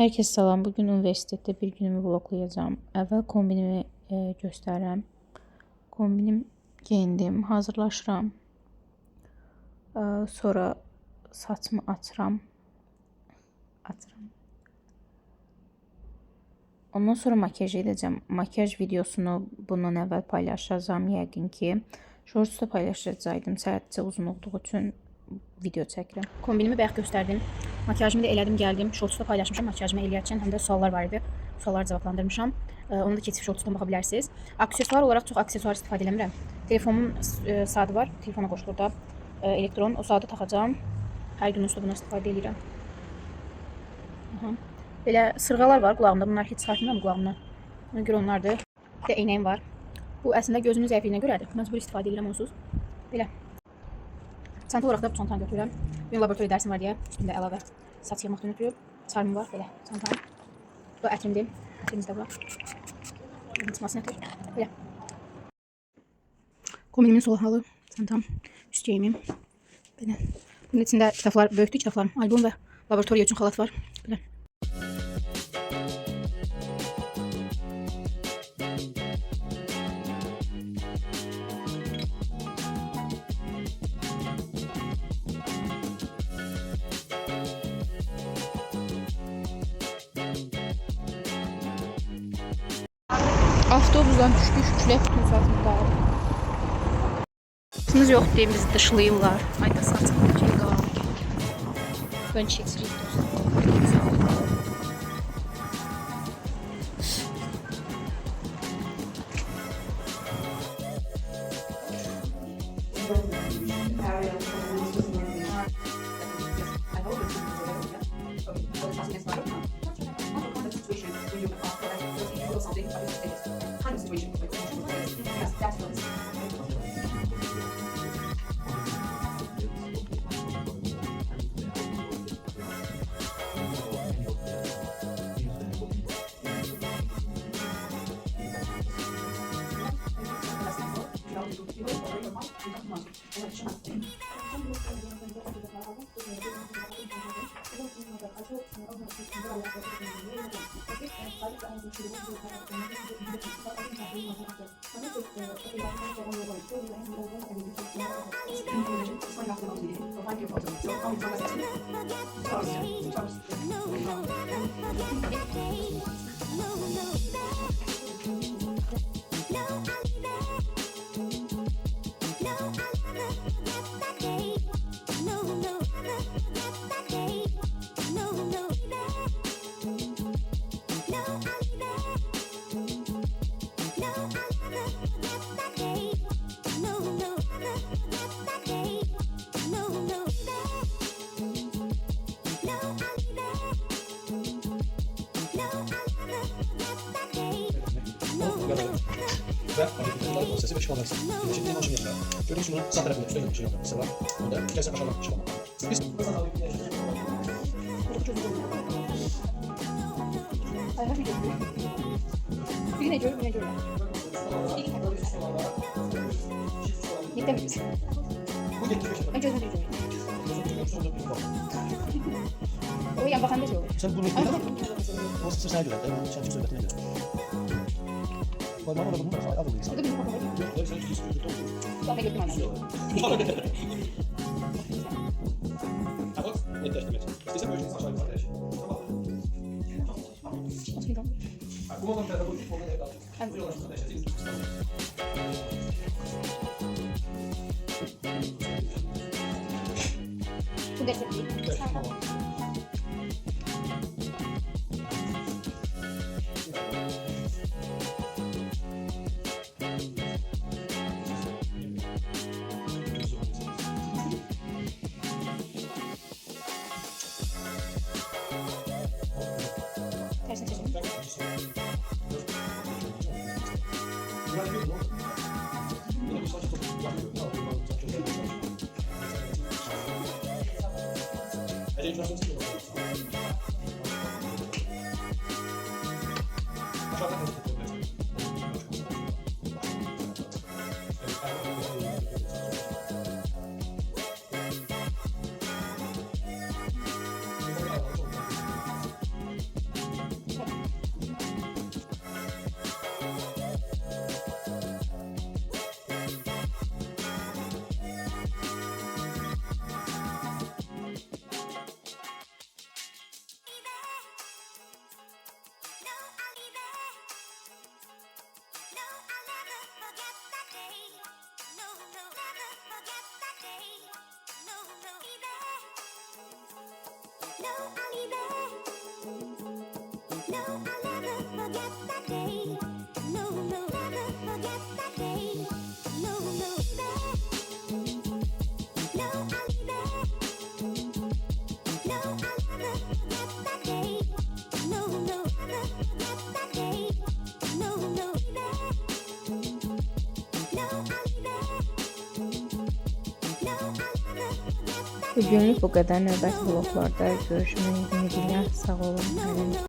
Herkese salam. Bugün üniversitede bir günümü vloglayacağım. Əvvəl kombinimi göstərirəm. Kombinim geyindim, hazırlaşıram. Sonra saçımı açıram. Ondan sonra makyaj edəcəm. Makyaj videosunu bundan əvvəl paylaşacağım yəqin ki. Shortsda paylaşacaqdım. Sadəcə uzun olduğu üçün video çəkirəm. Kombinimi bayaq göstərdim. Makyajımı da elədim, gəldim. Shortsda paylaşmışam makyajımı eləyərkən, həm də suallar var idi. Sualları cavablandırmışam. Onu da keçib shortsdan baxa bilərsiniz. Aksesuar olaraq çox aksesuar istifadə eləmirəm. Telefonumun saatı var. Telefona qoşulur da elektron. O saatı taxacağam. Hər gün üstə buna istifadə edirəm. Belə sırğalar var qulağımda. Bunlar heç çıxartmıram qulağımdan. Ona görə onlardır. Bir də eynəyim var. Bu əslində gözümün zəifliyinə görədir. Məcbur istifadə edirəm onsuz. Belə. Çanta olaraq da bu çantanı götürürəm. Benim laboratoriya dərsim var deyə üstündə əlavə saç yığmaqdan ötürü çarmım var. Belə çantam. Bu ətrimdir. Ətrimiz də var. Çıxmasını ötür. Belə. Kombinimin sol halı, çantam, üst geyimim. Belə. Bunun içində kitablar, böyükdür kitablarım, albom və laboratoriya üçün xalat var. Belə. Avtobusdan düşdük, külək bütün saatımı dağıldı. Sınız yox deyə bizi dışlayırlar. Ayda saçımı şey dağıldı. Ben çeksiriyim dostum. Ve hareketler prosesi ve çıkmamak istedim. Şimdi maşın yapıyor. Gördüğünüz gibi bunun sağ tarafında üstte bir şey yapması var. Burada gelsen aşağıdan çıkamam. Biz Bir ne görür, bir ne görür. Gitti mi? Ben gözüme görüyorum. O yan bakan da şey olur. sen bunu nasıl sen göre? Sen çok söylediğine göre. Parmağına da bunlar adımlı insan. Bu da bizim bakalım. Yok, sen hiç istiyorsun. Zaten götüm anlamıyor. Bak, netleştirmek. İstesen böyle aşağı yukarı yaşa. Bu model telefonu bu model evde aldım. Bu yolda yaşasın. Bu destek değil. Tersine çekelim. Hadi Bugünlük bu qədər. Növbəti vloglarda görüşmək ümidi ilə sağ olun. Hələlik.